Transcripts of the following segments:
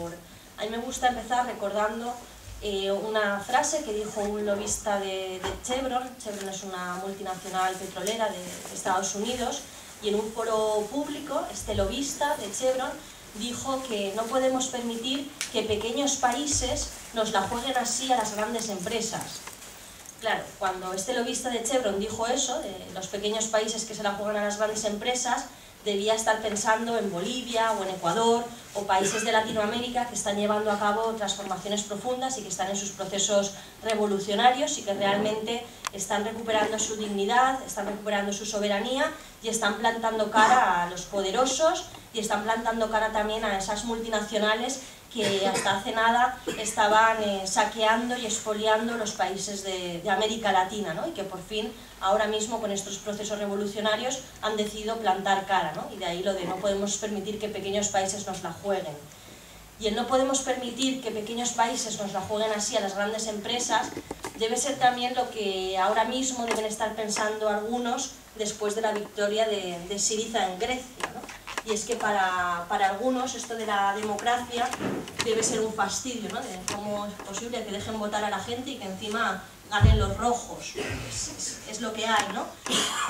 A mí me gusta empezar recordando una frase que dijo un lobista de Chevron. Chevron es una multinacional petrolera de Estados Unidos, y en un foro público este lobista de Chevron dijo que no podemos permitir que pequeños países nos la jueguen así a las grandes empresas. Claro, cuando este lobista de Chevron dijo eso, de los pequeños países que se la juegan a las grandes empresas, debía estar pensando en Bolivia o en Ecuador o países de Latinoamérica que están llevando a cabo transformaciones profundas y que están en sus procesos revolucionarios y que realmente están recuperando su dignidad, están recuperando su soberanía y están plantando cara a los poderosos y están plantando cara también a esas multinacionales que hasta hace nada estaban saqueando y expoliando los países de América Latina, ¿no? Y que por fin, ahora mismo, con estos procesos revolucionarios, han decidido plantar cara, ¿no? Y de ahí lo de no podemos permitir que pequeños países nos la jueguen. Y el no podemos permitir que pequeños países nos la jueguen así a las grandes empresas debe ser también lo que ahora mismo deben estar pensando algunos después de la victoria de Syriza en Grecia, ¿no? Y es que para algunos esto de la democracia debe ser un fastidio, ¿no? De cómo es posible que dejen votar a la gente y que encima ganen los rojos. Es lo que hay, ¿no?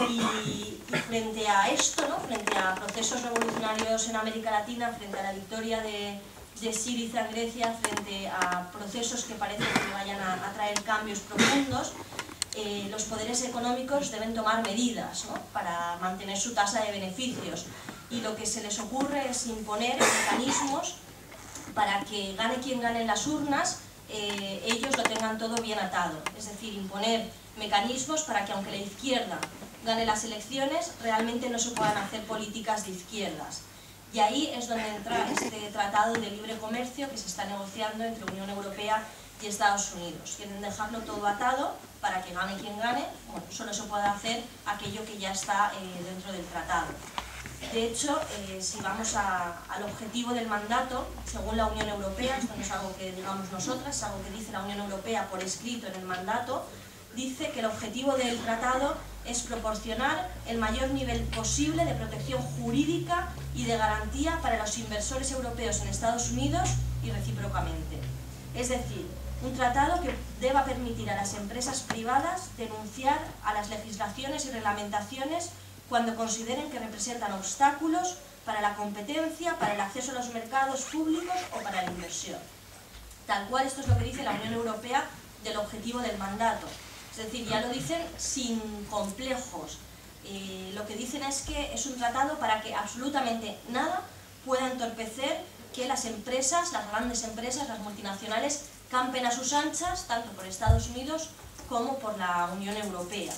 Y frente a esto, ¿no? Frente a procesos revolucionarios en América Latina, frente a la victoria de Syriza en Grecia, frente a procesos que parece que vayan a traer cambios profundos, los poderes económicos deben tomar medidas, ¿no? Para mantener su tasa de beneficios. Y lo que se les ocurre es imponer mecanismos para que gane quien gane en las urnas, ellos lo tengan todo bien atado. Es decir, imponer mecanismos para que aunque la izquierda gane las elecciones, realmente no se puedan hacer políticas de izquierdas. Y ahí es donde entra este tratado de libre comercio que se está negociando entre la Unión Europea y Estados Unidos. Quieren dejarlo todo atado para que gane quien gane. Bueno, solo se puede hacer aquello que ya está dentro del tratado. De hecho, si vamos al objetivo del mandato, según la Unión Europea, esto no es algo que digamos nosotras, es algo que dice la Unión Europea por escrito en el mandato, dice que el objetivo del tratado es proporcionar el mayor nivel posible de protección jurídica y de garantía para los inversores europeos en Estados Unidos y recíprocamente. Es decir, un tratado que deba permitir a las empresas privadas denunciar a las legislaciones y reglamentaciones cuando consideren que representan obstáculos para la competencia, para el acceso a los mercados públicos o para la inversión. Tal cual, esto es lo que dice la Unión Europea del objetivo del mandato. Es decir, ya lo dicen sin complejos. Lo que dicen es que es un tratado para que absolutamente nada pueda entorpecer que las empresas, las grandes empresas, las multinacionales, campen a sus anchas, tanto por Estados Unidos como por la Unión Europea.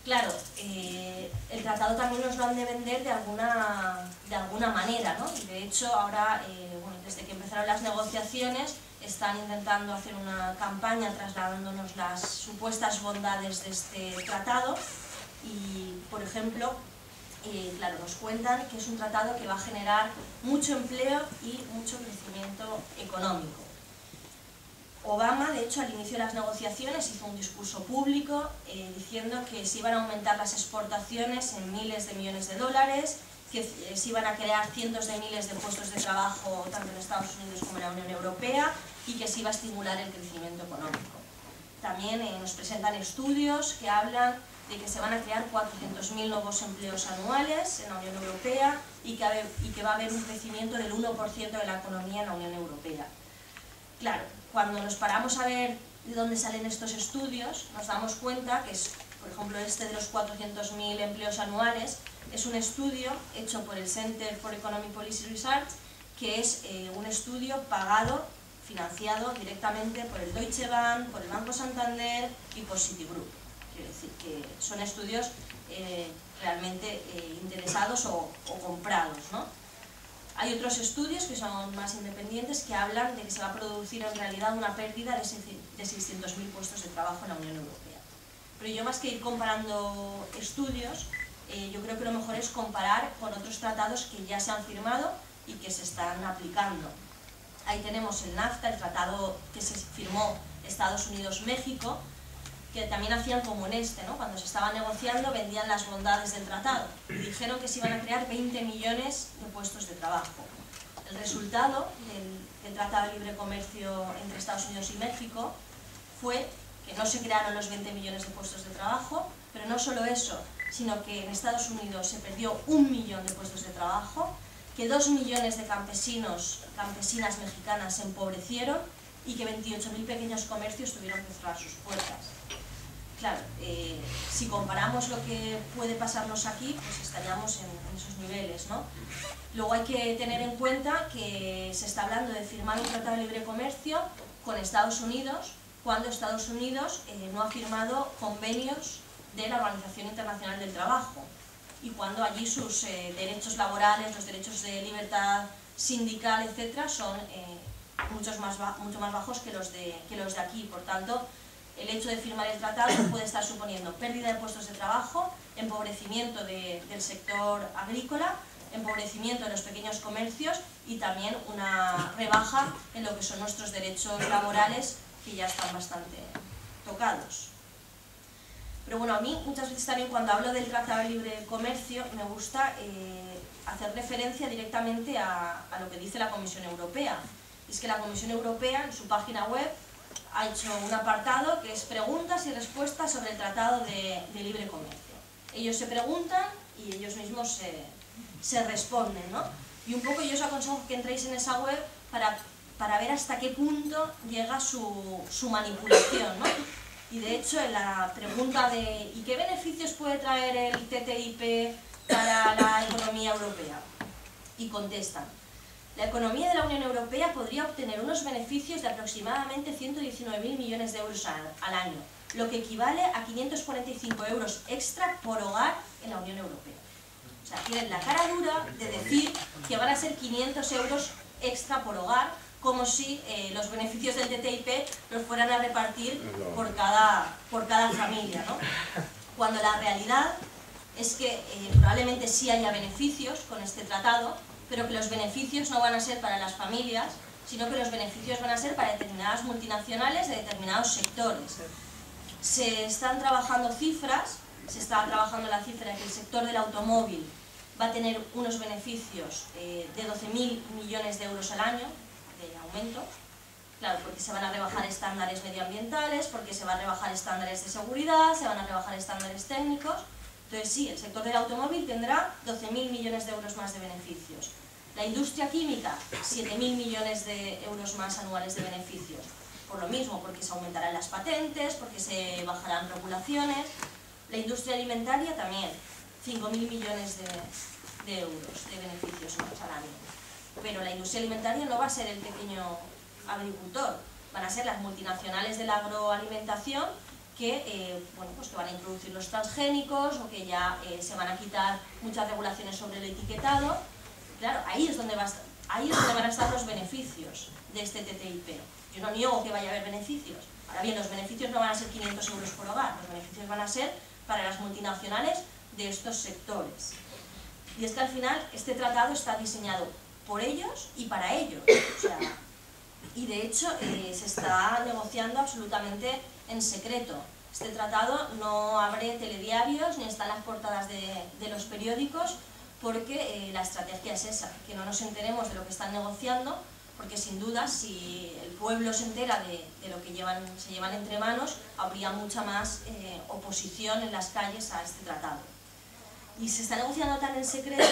Claro, el tratado también nos lo han de vender de alguna manera, ¿no? Y de hecho ahora, bueno, desde que empezaron las negociaciones, están intentando hacer una campaña trasladándonos las supuestas bondades de este tratado y, por ejemplo, claro, nos cuentan que es un tratado que va a generar mucho empleo y mucho crecimiento económico. Obama, de hecho, al inicio de las negociaciones hizo un discurso público diciendo que se iban a aumentar las exportaciones en miles de millones de dólares, que se iban a crear cientos de miles de puestos de trabajo tanto en Estados Unidos como en la Unión Europea y que se iba a estimular el crecimiento económico. También nos presentan estudios que hablan de que se van a crear 400.000 nuevos empleos anuales en la Unión Europea y que va a haber un crecimiento del 1% de la economía en la Unión Europea. Claro, cuando nos paramos a ver de dónde salen estos estudios, nos damos cuenta que, por ejemplo, este de los 400.000 empleos anuales es un estudio hecho por el Center for Economic Policy Research, que es un estudio pagado, financiado directamente por el Deutsche Bank, por el Banco Santander y por Citigroup. Quiero decir que son estudios realmente interesados o comprados, ¿no? Hay otros estudios que son más independientes que hablan de que se va a producir en realidad una pérdida de 600.000 puestos de trabajo en la Unión Europea. Pero yo, más que ir comparando estudios, yo creo que lo mejor es comparar con otros tratados que ya se han firmado y que se están aplicando. Ahí tenemos el NAFTA, el tratado que se firmó Estados Unidos-México, que también hacían como en este, ¿no? Cuando se estaba negociando vendían las bondades del tratado y dijeron que se iban a crear 20 millones de puestos de trabajo. El resultado del Tratado de Libre Comercio entre Estados Unidos y México fue que no se crearon los 20 millones de puestos de trabajo, pero no solo eso, sino que en Estados Unidos se perdió 1 millón de puestos de trabajo, que 2 millones de campesinas mexicanas se empobrecieron y que 28.000 pequeños comercios tuvieron que cerrar sus puertas. Claro, si comparamos lo que puede pasarnos aquí, pues estaríamos en esos niveles, ¿no? Luego hay que tener en cuenta que se está hablando de firmar un tratado de libre comercio con Estados Unidos, cuando Estados Unidos no ha firmado convenios de la Organización Internacional del Trabajo y cuando allí sus derechos laborales, los derechos de libertad sindical, etcétera, son mucho más bajos que los de aquí. Por tanto, el hecho de firmar el tratado puede estar suponiendo pérdida de puestos de trabajo, empobrecimiento del sector agrícola, empobrecimiento de los pequeños comercios y también una rebaja en lo que son nuestros derechos laborales, que ya están bastante tocados. Pero bueno, a mí muchas veces también cuando hablo del Tratado de Libre Comercio me gusta hacer referencia directamente a lo que dice la Comisión Europea. Y es que la Comisión Europea en su página web ha hecho un apartado que es preguntas y respuestas sobre el Tratado de Libre Comercio. Ellos se preguntan y ellos mismos se responden, ¿no? Y un poco yo os aconsejo que entréis en esa web para ver hasta qué punto llega su manipulación, ¿no? Y de hecho en la pregunta de ¿y qué beneficios puede traer el TTIP para la economía europea? Y contestan: la economía de la Unión Europea podría obtener unos beneficios de aproximadamente 119.000 millones de euros al año, lo que equivale a 545 euros extra por hogar en la Unión Europea. O sea, tienen la cara dura de decir que van a ser 500 euros extra por hogar, como si los beneficios del TTIP los fueran a repartir por cada familia, ¿no? Cuando la realidad es que probablemente sí haya beneficios con este tratado, pero que los beneficios no van a ser para las familias, sino que los beneficios van a ser para determinadas multinacionales de determinados sectores. Se están trabajando cifras, se está trabajando la cifra de que el sector del automóvil va a tener unos beneficios de 12.000 millones de euros al año de aumento, claro, porque se van a rebajar estándares medioambientales, porque se van a rebajar estándares de seguridad, se van a rebajar estándares técnicos. Entonces sí, el sector del automóvil tendrá 12.000 millones de euros más de beneficios. La industria química, 7.000 millones de euros más anuales de beneficios. Por lo mismo, porque se aumentarán las patentes, porque se bajarán regulaciones. La industria alimentaria también, 5.000 millones de euros de beneficios más al año. Pero la industria alimentaria no va a ser el pequeño agricultor, van a ser las multinacionales de la agroalimentación que, pues que van a introducir los transgénicos o que ya se van a quitar muchas regulaciones sobre el etiquetado. Claro, ahí es donde van a estar los beneficios de este TTIP. Yo no niego que vaya a haber beneficios. Ahora bien, los beneficios no van a ser 500 euros por hogar, los beneficios van a ser para las multinacionales de estos sectores. Y es que al final este tratado está diseñado por ellos y para ellos. O sea, y de hecho se está negociando absolutamente en secreto. Este tratado no abre telediarios ni está en las portadas de los periódicos, porque la estrategia es esa, que no nos enteremos de lo que están negociando, porque sin duda si el pueblo se entera de lo que se llevan entre manos, habría mucha más oposición en las calles a este tratado. Y se está negociando tan en secreto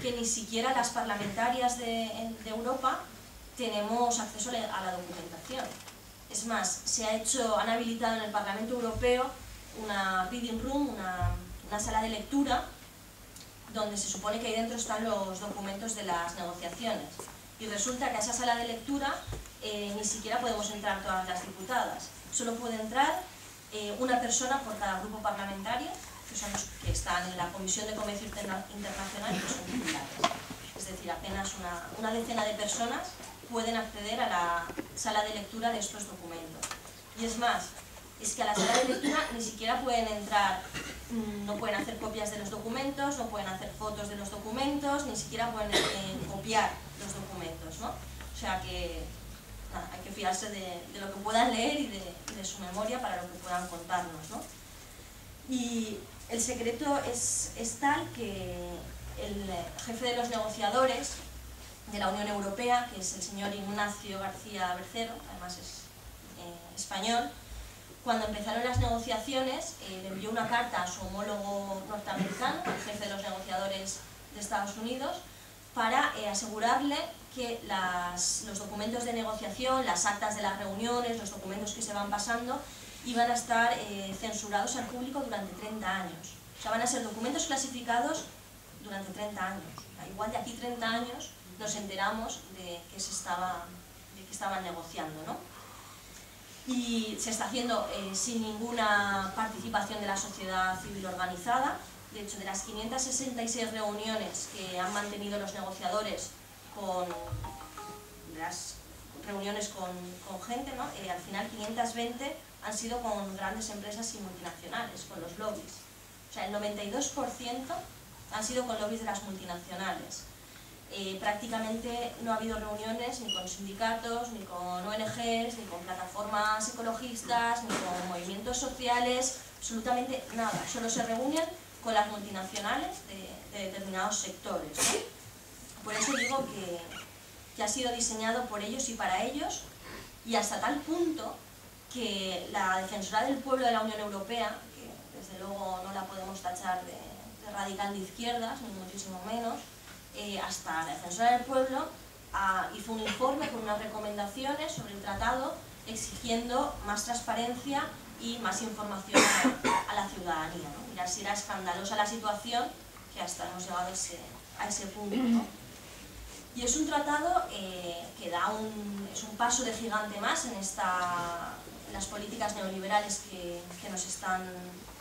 que ni siquiera las parlamentarias de Europa tenemos acceso a la documentación. Es más, han habilitado en el Parlamento Europeo una reading room, una sala de lectura, donde se supone que ahí dentro están los documentos de las negociaciones. Y resulta que a esa sala de lectura ni siquiera podemos entrar todas las diputadas. Solo puede entrar una persona por cada grupo parlamentario, que son los que están en la Comisión de Comercio Internacional y que son titulares. Es decir, apenas una decena de personas pueden acceder a la sala de lectura de estos documentos. Y es más, es que a la sala de lectura ni siquiera pueden entrar, no pueden hacer copias de los documentos, no pueden hacer fotos de los documentos, ni siquiera pueden copiar los documentos, ¿no? O sea que nada, hay que fiarse de lo que puedan leer y de su memoria para lo que puedan contarnos, ¿no? Y el secreto es tal que el jefe de los negociadores de la Unión Europea, que es el señor Ignacio García Bercero, además es español. Cuando empezaron las negociaciones, le envió una carta a su homólogo norteamericano, al jefe de los negociadores de Estados Unidos, para asegurarle que los documentos de negociación, las actas de las reuniones, los documentos que se van pasando, iban a estar censurados al público durante 30 años. O sea, van a ser documentos clasificados durante 30 años. Igual de aquí 30 años nos enteramos de que estaban negociando, ¿no? Y se está haciendo sin ninguna participación de la sociedad civil organizada. De hecho, de las 566 reuniones que han mantenido los negociadores con gente, ¿no? Al final 520 han sido con grandes empresas y multinacionales, con los lobbies. O sea, el 92% han sido con lobbies de las multinacionales. Prácticamente no ha habido reuniones ni con sindicatos, ni con ONGs, ni con plataformas ecologistas, ni con movimientos sociales, absolutamente nada. Solo se reúnen con las multinacionales de determinados sectores, ¿no? Por eso digo que ha sido diseñado por ellos y para ellos, y hasta tal punto que la Defensora del Pueblo de la Unión Europea, que desde luego no la podemos tachar de radical de izquierdas, ni muchísimo menos, hasta la Defensora del Pueblo hizo un informe con unas recomendaciones sobre el tratado exigiendo más transparencia y más información a la ciudadanía, ¿no? Mirad si era escandalosa la situación que hasta hemos llegado a ese punto, ¿no? Y es un tratado que es un paso de gigante más en las políticas neoliberales que nos están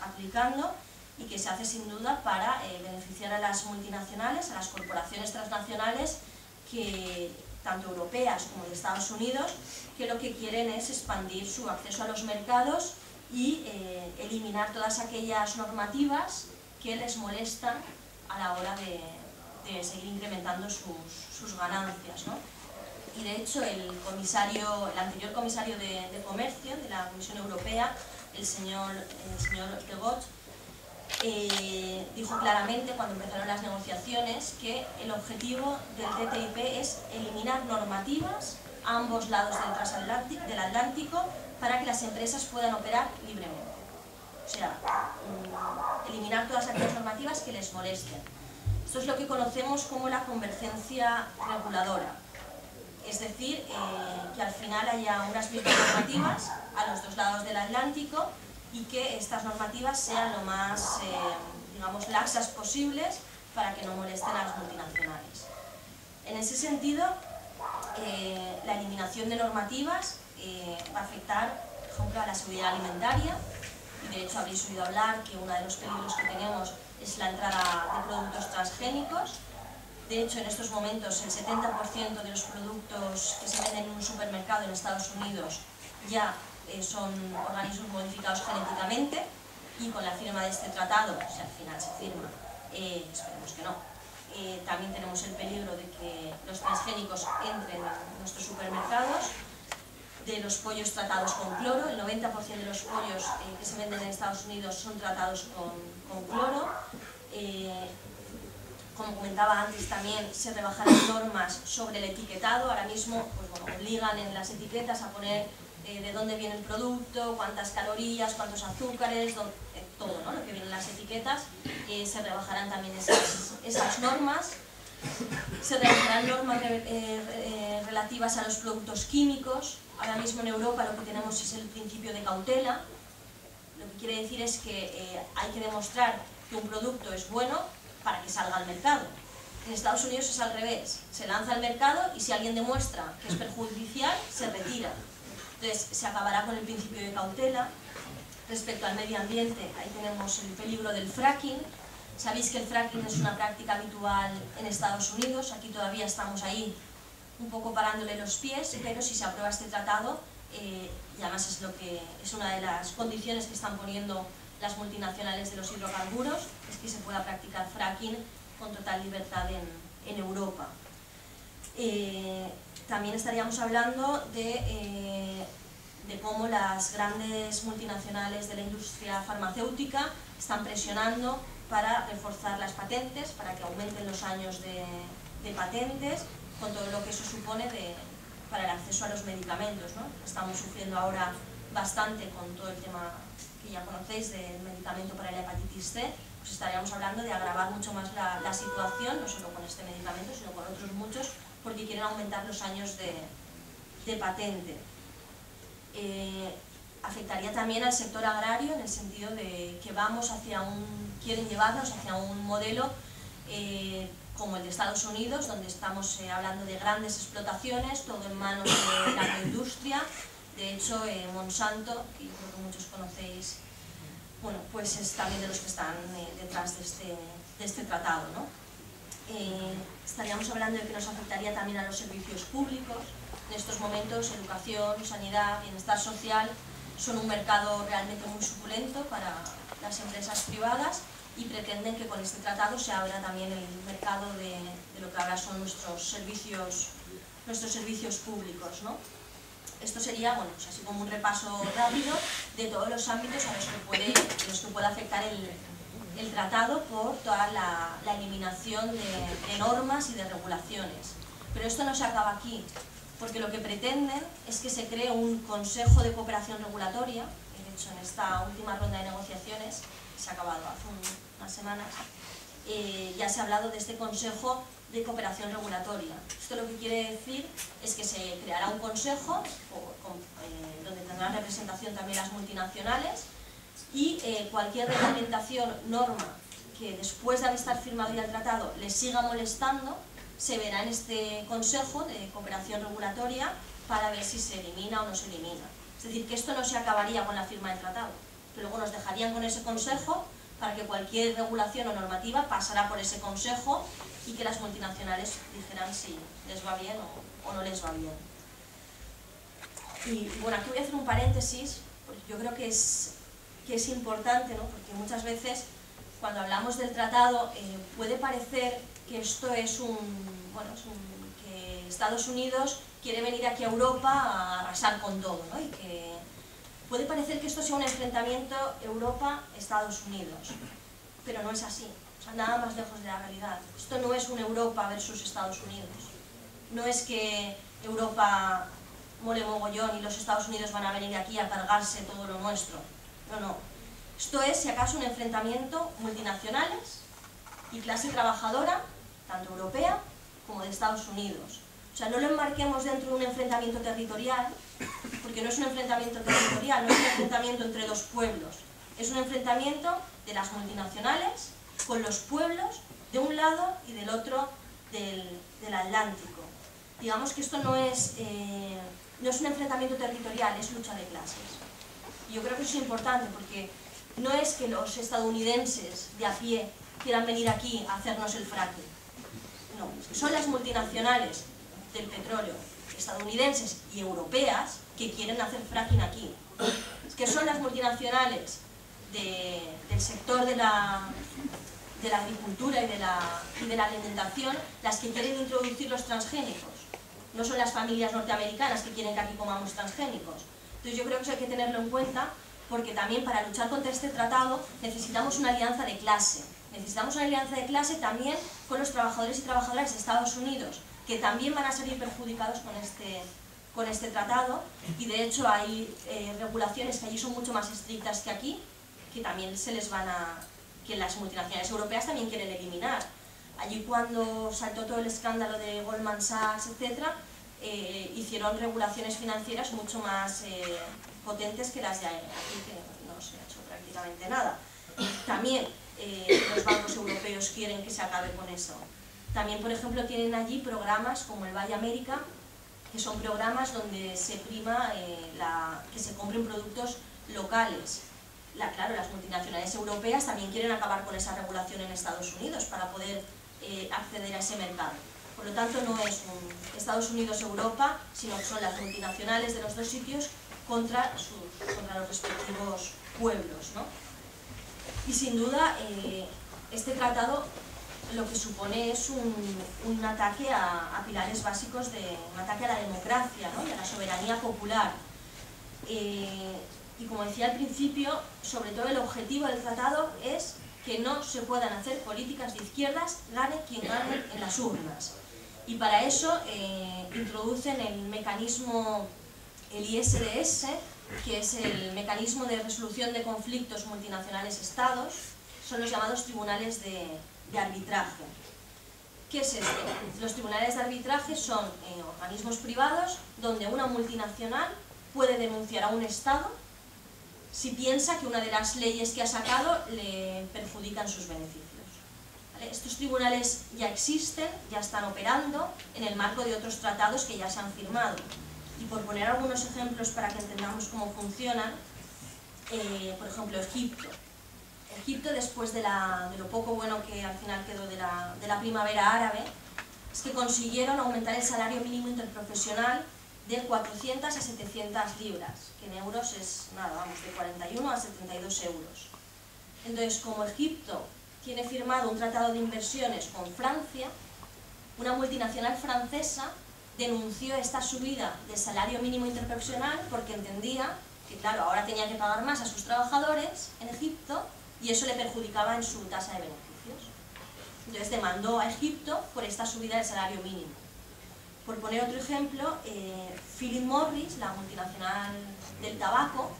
aplicando, y que se hace sin duda para beneficiar a las multinacionales, a las corporaciones transnacionales, tanto europeas como de Estados Unidos, que lo que quieren es expandir su acceso a los mercados y eliminar todas aquellas normativas que les molestan a la hora de seguir incrementando sus ganancias, ¿no? Y de hecho el anterior comisario de Comercio de la Comisión Europea, el señor De Gucht, dijo claramente cuando empezaron las negociaciones que el objetivo del TTIP es eliminar normativas a ambos lados del Atlántico para que las empresas puedan operar libremente. O sea, eliminar todas aquellas normativas que les molesten. Esto es lo que conocemos como la convergencia reguladora. Es decir, que al final haya unas mismas normativas a los dos lados del Atlántico, y que estas normativas sean lo más, digamos, laxas posibles para que no molesten a las multinacionales. En ese sentido, la eliminación de normativas va a afectar, por ejemplo, a la seguridad alimentaria, y de hecho habréis oído hablar que uno de los peligros que tenemos es la entrada de productos transgénicos. De hecho, en estos momentos el 70% de los productos que se venden en un supermercado en Estados Unidos ya son organismos modificados genéticamente, y con la firma de este tratado, si al final se firma, esperemos que no, también tenemos el peligro de que los transgénicos entren en nuestros supermercados. De los pollos tratados con cloro, el 90% de los pollos que se venden en Estados Unidos son tratados con cloro. Como comentaba antes, también se rebajarán normas sobre el etiquetado. Ahora mismo pues, bueno, obligan en las etiquetas a poner de dónde viene el producto, cuántas calorías, cuántos azúcares, todo, ¿no? Lo que viene en las etiquetas. Se rebajarán también esas normas. Se rebajarán normas relativas a los productos químicos. Ahora mismo en Europa lo que tenemos es el principio de cautela. Lo que quiere decir es que hay que demostrar que un producto es bueno para que salga al mercado. En Estados Unidos es al revés. Se lanza al mercado y si alguien demuestra que es perjudicial, se retira. Entonces se acabará con el principio de cautela. Respecto al medio ambiente, ahí tenemos el peligro del fracking. Sabéis que el fracking es una práctica habitual en Estados Unidos. Aquí todavía estamos ahí un poco parándole los pies, pero si se aprueba este tratado, y además es una de las condiciones que están poniendo las multinacionales de los hidrocarburos, es que se pueda practicar fracking con total libertad en Europa. También estaríamos hablando de cómo las grandes multinacionales de la industria farmacéutica están presionando para reforzar las patentes, para que aumenten los años de patentes, con todo lo que eso supone para el acceso a los medicamentos, ¿no? Estamos sufriendo ahora bastante con todo el tema que ya conocéis del medicamento para la hepatitis C, pues estaríamos hablando de agravar mucho más la situación, no solo con este medicamento, sino con otros muchos, porque quieren aumentar los años de patente. Afectaría también al sector agrario en el sentido de que quieren llevarnos hacia un modelo como el de Estados Unidos, donde estamos hablando de grandes explotaciones, todo en manos de la agroindustria. De hecho, Monsanto, que yo creo que muchos conocéis, bueno, pues es también de los que están detrás de este tratado, ¿no? Estaríamos hablando de que nos afectaría también a los servicios públicos. En estos momentos, educación, sanidad, bienestar social son un mercado realmente muy suculento para las empresas privadas y pretenden que con este tratado se abra también el mercado de lo que ahora son nuestros servicios públicos, ¿no? Esto sería, bueno, pues así como un repaso rápido de todos los ámbitos a los que puede afectar el tratado por toda la eliminación de normas y de regulaciones. Pero esto no se acaba aquí, porque lo que pretenden es que se cree un Consejo de Cooperación Regulatoria. De hecho, en esta última ronda de negociaciones, que se ha acabado hace unas semanas, ya se ha hablado de este Consejo de Cooperación Regulatoria. Esto lo que quiere decir es que se creará un consejo donde tendrán representación también las multinacionales y cualquier reglamentación, norma que después de haber firmado ya el tratado les siga molestando, se verá en este Consejo de Cooperación Regulatoria para ver si se elimina o no se elimina. Es decir, que esto no se acabaría con la firma del tratado, que luego nos dejarían con ese Consejo para que cualquier regulación o normativa pasara por ese Consejo y que las multinacionales dijeran si les va bien o no les va bien. Y bueno, aquí voy a hacer un paréntesis, porque yo creo que es importante, ¿no? Porque muchas veces cuando hablamos del tratado puede parecer que esto es que Estados Unidos quiere venir aquí a Europa a arrasar con todo, ¿no? Y que puede parecer que esto sea un enfrentamiento Europa-Estados Unidos, pero no es así, o sea, nada más lejos de la realidad. Esto no es un Europa versus Estados Unidos, no es que Europa mole mogollón y los Estados Unidos van a venir aquí a cargarse todo lo nuestro, no. Esto es, si acaso, un enfrentamiento multinacionales y clase trabajadora, tanto europea como de Estados Unidos. O sea, no lo enmarquemos dentro de un enfrentamiento territorial, porque no es un enfrentamiento territorial, no es un enfrentamiento entre dos pueblos, es un enfrentamiento de las multinacionales con los pueblos de un lado y del otro del Atlántico. Digamos que esto no es un enfrentamiento territorial, es lucha de clases. Y yo creo que eso es importante, porque no es que los estadounidenses de a pie quieran venir aquí a hacernos el fracking. No, es que son las multinacionales del petróleo estadounidenses y europeas que quieren hacer fracking aquí. Es que son las multinacionales del sector de la agricultura y de la alimentación las que quieren introducir los transgénicos. No son las familias norteamericanas que quieren que aquí comamos transgénicos. Entonces yo creo que eso hay que tenerlo en cuenta, porque también para luchar contra este tratado necesitamos una alianza de clase. Necesitamos una alianza de clase también con los trabajadores y trabajadoras de Estados Unidos, que también van a salir perjudicados con este tratado, y de hecho hay regulaciones que allí son mucho más estrictas que aquí, que también que las multinacionales europeas también quieren eliminar. Allí, cuando saltó todo el escándalo de Goldman Sachs, etc., hicieron regulaciones financieras mucho más potentes que las de aquí, que no se ha hecho prácticamente nada. También los bancos europeos quieren que se acabe con eso. También, por ejemplo, tienen allí programas como el Buy America, que son programas donde se prima que se compren productos locales. Claro, las multinacionales europeas también quieren acabar con esa regulación en Estados Unidos para poder acceder a ese mercado. Por lo tanto, no es un Estados Unidos-Europa, sino que son las multinacionales de los dos sitios contra los respectivos pueblos, ¿no? Y sin duda, este tratado lo que supone es un ataque a pilares básicos, un ataque a la democracia, ¿no? Y a la soberanía popular. Y como decía al principio, sobre todo el objetivo del tratado es que no se puedan hacer políticas de izquierdas, gane quien gane en las urnas. Y para eso introducen el mecanismo, el ISDS, que es el mecanismo de resolución de conflictos multinacionales estados, son los llamados tribunales de arbitraje. ¿Qué es esto? Los tribunales de arbitraje son organismos privados donde una multinacional puede denunciar a un estado si piensa que una de las leyes que ha sacado le perjudican sus beneficios. ¿Vale? Estos tribunales ya existen, ya están operando en el marco de otros tratados que ya se han firmado. Y por poner algunos ejemplos para que entendamos cómo funcionan, por ejemplo, Egipto. Egipto, después de lo poco bueno que al final quedó de la primavera árabe, es que consiguieron aumentar el salario mínimo interprofesional de 400 a 700 libras, que en euros es nada, vamos, de 41 a 72 euros. Entonces, como Egipto tiene firmado un tratado de inversiones con Francia, una multinacional francesa denunció esta subida del salario mínimo interprofesional porque entendía que, claro, ahora tenía que pagar más a sus trabajadores en Egipto y eso le perjudicaba en su tasa de beneficios. Entonces demandó a Egipto por esta subida del salario mínimo. Por poner otro ejemplo, Philip Morris, la multinacional del tabaco,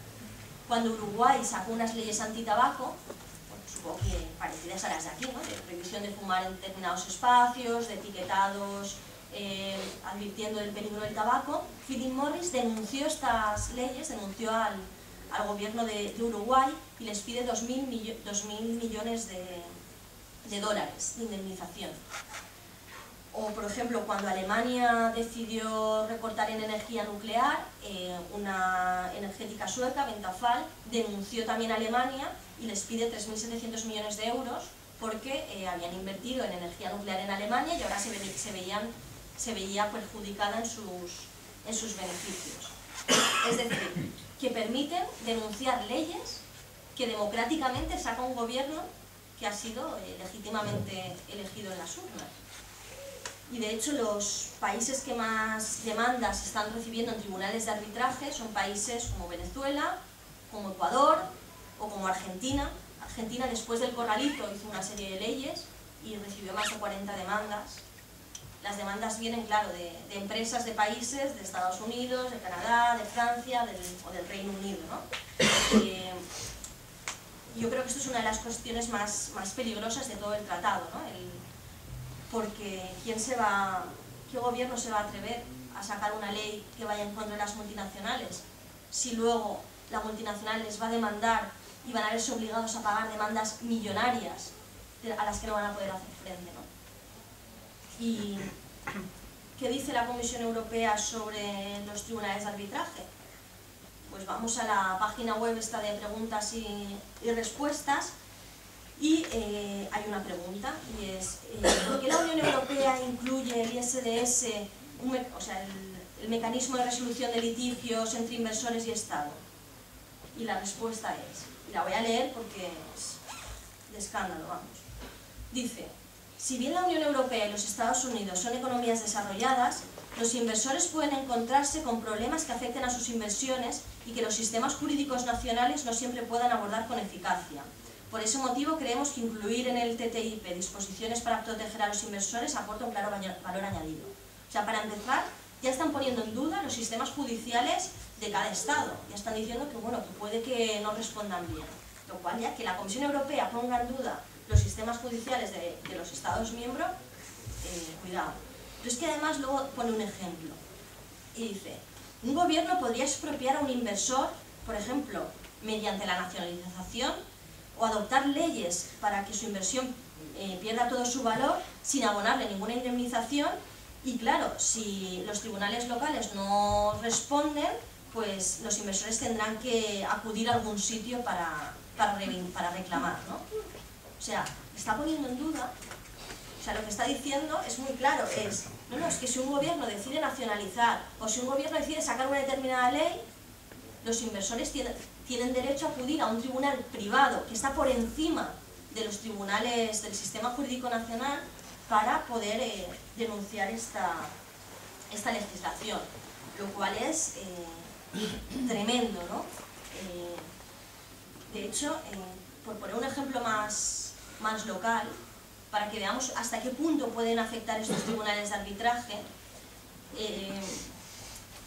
cuando Uruguay sacó unas leyes antitabaco, supongo que parecidas a las de aquí, ¿no?, de prohibición de fumar en determinados espacios, de etiquetados, advirtiendo del peligro del tabaco, Philip Morris denunció estas leyes, denunció al gobierno de Uruguay y les pide 2.000 millones de dólares de indemnización. O, por ejemplo, cuando Alemania decidió recortar en energía nuclear, una energética sueca, Ventafall, denunció también a Alemania y les pide 3.700 millones de euros porque habían invertido en energía nuclear en Alemania y ahora se veía perjudicada en sus beneficios. Es decir, que permiten denunciar leyes que democráticamente saca un gobierno que ha sido legítimamente elegido en las urnas. Y de hecho los países que más demandas están recibiendo en tribunales de arbitraje son países como Venezuela, como Ecuador o como Argentina. Argentina, después del Corralito, hizo una serie de leyes y recibió más de 40 demandas. Las demandas vienen, claro, de empresas de países, de Estados Unidos, de Canadá, de Francia o del Reino Unido, ¿no? Yo creo que esto es una de las cuestiones más peligrosas de todo el tratado, ¿no? Porque ¿qué gobierno se va a atrever a sacar una ley que vaya en contra de las multinacionales si luego la multinacional les va a demandar y van a verse obligados a pagar demandas millonarias a las que no van a poder hacer frente, ¿no? ¿Y qué dice la Comisión Europea sobre los tribunales de arbitraje? Pues vamos a la página web esta de preguntas y respuestas y hay una pregunta y es ¿por qué la Unión Europea incluye el ISDS, o sea, el mecanismo de resolución de litigios entre inversores y Estado? Y la respuesta es, y la voy a leer porque es de escándalo, vamos. Dice: si bien la Unión Europea y los Estados Unidos son economías desarrolladas, los inversores pueden encontrarse con problemas que afecten a sus inversiones y que los sistemas jurídicos nacionales no siempre puedan abordar con eficacia. Por ese motivo creemos que incluir en el TTIP disposiciones para proteger a los inversores aporta un claro valor añadido. O sea, para empezar, ya están poniendo en duda los sistemas judiciales de cada Estado. Ya están diciendo que, bueno, que puede que no respondan bien. Lo cual, ya que la Comisión Europea ponga en duda los sistemas judiciales de los Estados miembros, cuidado. Pero es que además luego pone un ejemplo y dice: un gobierno podría expropiar a un inversor, por ejemplo, mediante la nacionalización, o adoptar leyes para que su inversión pierda todo su valor sin abonarle ninguna indemnización. Y claro, si los tribunales locales no responden, pues los inversores tendrán que acudir a algún sitio para reclamar, ¿no? O sea, está poniendo en duda, o sea, lo que está diciendo es muy claro, es que si un gobierno decide nacionalizar o si un gobierno decide sacar una determinada ley, los inversores tienen derecho a acudir a un tribunal privado que está por encima de los tribunales del sistema jurídico nacional para poder denunciar esta legislación, lo cual es tremendo, ¿no? De hecho, por poner un ejemplo más local, para que veamos hasta qué punto pueden afectar estos tribunales de arbitraje.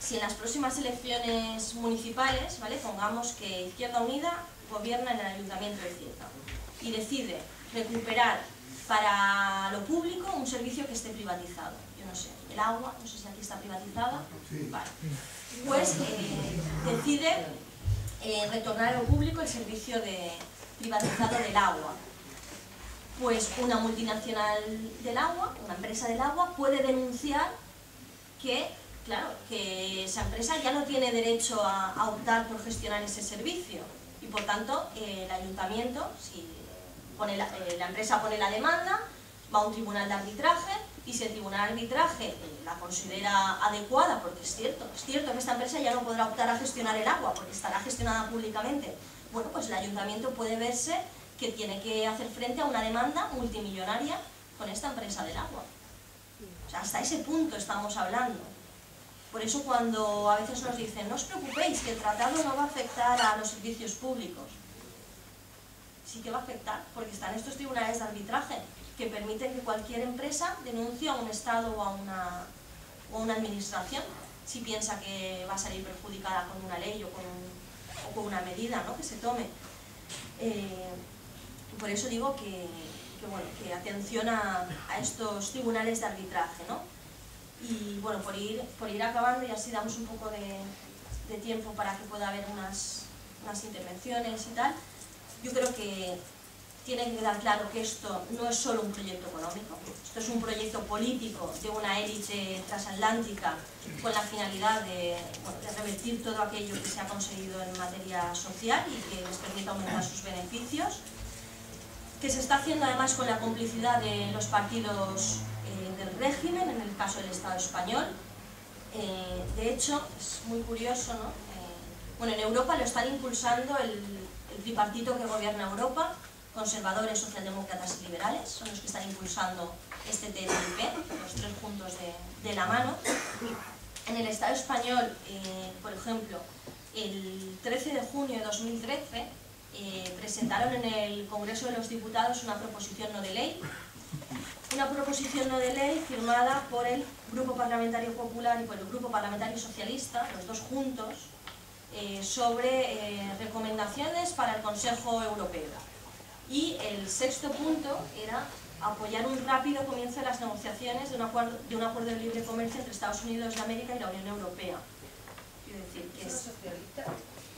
Si en las próximas elecciones municipales, ¿vale?, pongamos que Izquierda Unida gobierna en el Ayuntamiento de Cieza y decide recuperar para lo público un servicio que esté privatizado, yo no sé, el agua, no sé si aquí está privatizada, vale, pues decide retornar a lo público el servicio privatizado del agua. Pues una multinacional del agua, una empresa del agua, puede denunciar que, claro, que esa empresa ya no tiene derecho a optar por gestionar ese servicio y por tanto el ayuntamiento, si la empresa pone la demanda, va a un tribunal de arbitraje y si el tribunal de arbitraje la considera adecuada, porque es cierto que esta empresa ya no podrá optar a gestionar el agua porque estará gestionada públicamente, bueno, pues el ayuntamiento puede verse que tiene que hacer frente a una demanda multimillonaria con esta empresa del agua. O sea, hasta ese punto estamos hablando. Por eso cuando a veces nos dicen, no os preocupéis, que el tratado no va a afectar a los servicios públicos. Sí que va a afectar, porque están estos tribunales de arbitraje que permiten que cualquier empresa denuncie a un Estado o a una administración si piensa que va a salir perjudicada con una ley o con una medida, ¿no?, que se tome. Por eso digo que atención a estos tribunales de arbitraje, ¿no? Y bueno, por ir acabando y así damos un poco de tiempo para que pueda haber unas intervenciones y tal, yo creo que tiene que quedar claro que esto no es solo un proyecto económico, esto es un proyecto político de una élite transatlántica con la finalidad de revertir todo aquello que se ha conseguido en materia social y que les permita aumentar sus beneficios, que se está haciendo además con la complicidad de los partidos del régimen, en el caso del Estado español. De hecho, es muy curioso, ¿no? Bueno, en Europa lo están impulsando el tripartito que gobierna Europa, conservadores, socialdemócratas y liberales, son los que están impulsando este TTIP, los tres juntos de la mano. En el Estado español, por ejemplo, el 13 de junio de 2013, presentaron en el Congreso de los Diputados una proposición no de ley, firmada por el Grupo Parlamentario Popular y por el Grupo Parlamentario Socialista, los dos juntos, sobre recomendaciones para el Consejo Europeo. Y el sexto punto era apoyar un rápido comienzo de las negociaciones de un acuerdo de libre comercio entre Estados Unidos de América y la Unión Europea. Quiero decir que es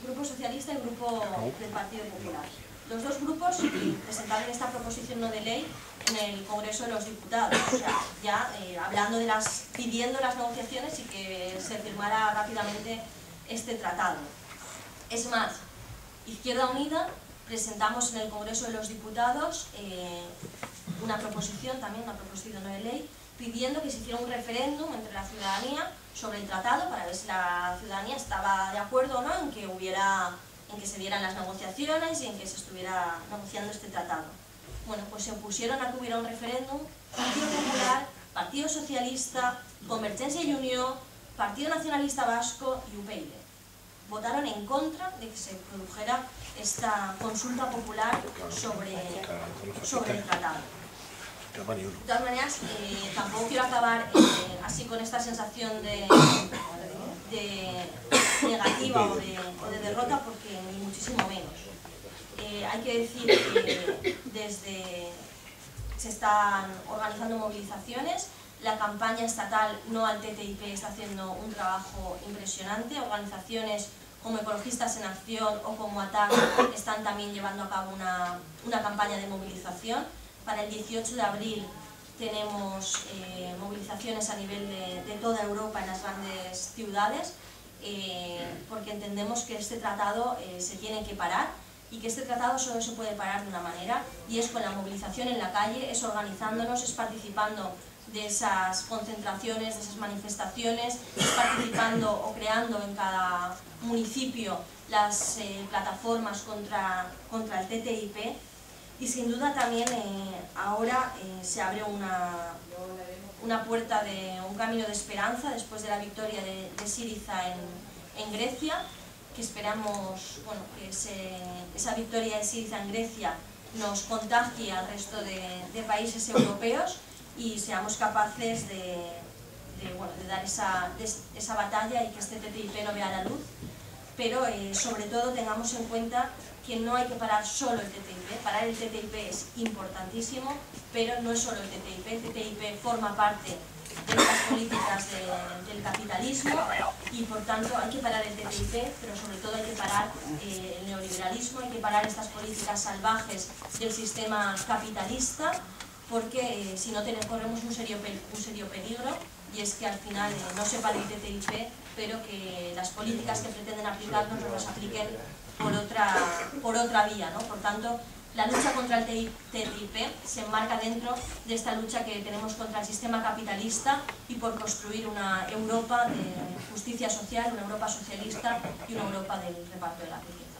Grupo Socialista y Grupo del Partido Popular. Los dos grupos presentaron esta proposición no de ley en el Congreso de los Diputados, o sea, ya pidiendo las negociaciones y que se firmara rápidamente este tratado. Es más, Izquierda Unida presentamos en el Congreso de los Diputados una proposición no de ley, pidiendo que se hiciera un referéndum entre la ciudadanía sobre el tratado para ver si la ciudadanía estaba de acuerdo o no en que se dieran las negociaciones y en que se estuviera negociando este tratado. Bueno, pues se opusieron a que hubiera un referéndum Partido Popular, Partido Socialista, Convergencia y Unió, Partido Nacionalista Vasco y UPyD. Votaron en contra de que se produjera esta consulta popular sobre el tratado. De todas maneras, tampoco quiero acabar así con esta sensación de negativa o de derrota, porque ni muchísimo menos. Hay que decir que se están organizando movilizaciones. La campaña estatal No al TTIP está haciendo un trabajo impresionante. Organizaciones como Ecologistas en Acción o como ATAC están también llevando a cabo una campaña de movilización. Para el 18 de abril tenemos movilizaciones a nivel de toda Europa en las grandes ciudades, porque entendemos que este tratado se tiene que parar y que este tratado solo se puede parar de una manera, y es con la movilización en la calle, es organizándonos, es participando de esas concentraciones, de esas manifestaciones, es participando o creando en cada municipio las plataformas contra el TTIP. Y sin duda también ahora se abre una puerta un camino de esperanza después de la victoria de Syriza en Grecia, que esperamos que esa victoria de Syriza en Grecia nos contagie al resto de países europeos y seamos capaces de dar esa batalla y que este TTIP no vea la luz, pero sobre todo tengamos en cuenta que no hay que parar solo el TTIP. Parar el TTIP es importantísimo, pero no es solo el TTIP. El TTIP forma parte de las políticas del capitalismo y por tanto hay que parar el TTIP, pero sobre todo hay que parar el neoliberalismo, hay que parar estas políticas salvajes del sistema capitalista, porque si no corremos un serio peligro, y es que al final no se pare el TTIP, pero que las políticas que pretenden aplicarnos nos las apliquen por otra vía, ¿no? Por tanto, la lucha contra el TTIP se enmarca dentro de esta lucha que tenemos contra el sistema capitalista y por construir una Europa de justicia social, una Europa socialista y una Europa del reparto de la riqueza.